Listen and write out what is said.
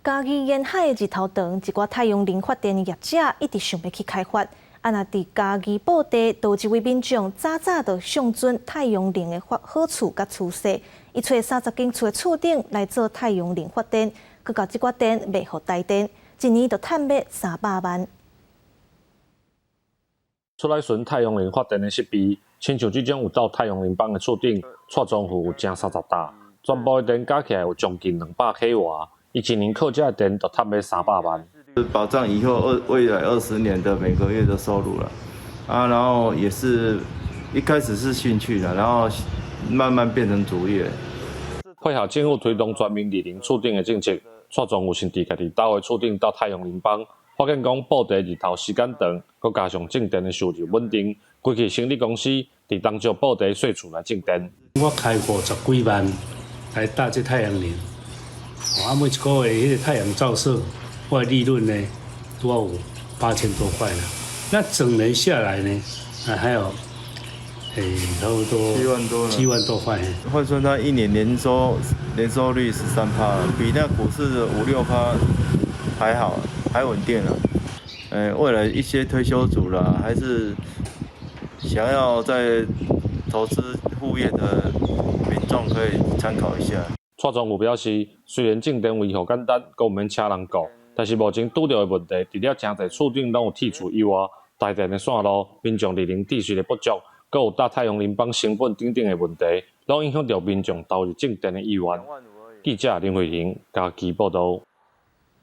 嘉义沿海的日头长，一寡太阳能发电的业者一直想要去开发。啊，那伫嘉义布袋，有一位民众早就上准太阳能的好处甲趋势，伊找30间厝的厝顶来做太阳能发电，佮到即寡电卖互台电，一年就赚卖300万。出来巡太阳能发电的设备，亲像这种有到太阳能板的厝顶，串装户有正30搭，全部的电加起来有将近200 kW，伊一年靠这电就赚卖300万。保障以后未来20年的每个月的收入了，啊，然后也是一开始是兴趣的，然后慢慢变成主业。配合政府推动全民日能厝顶的政策，蔡庄有甚至家己家的厝顶搭太阳能板，发现讲布袋日头时间长，佮加上种电的收入稳定，规气成立公司，伫当朝布袋细厝来种电。我开50几万来搭这太阳能，啊，每一个月迄个太阳照射。我的利润呢，都要有8000多块了。那整年下来呢，还有，差不多7万多块。换算它一年年收率13%，比那股市的5-6%还好，还稳定了。未来一些退休族啦，还是想要在投资副业的民众可以参考一下。蔡庄有表示，虽然种电维护简单，佮毋免请人顾。但是目前拄到的问题，除了真侪厝顶拢有铁柱以外，台电的线路、民众日能秩序的不足，佮有搭太阳能板成本等等的问题，拢影响到民众投入种电的意愿。记者林慧玲，嘉义报道。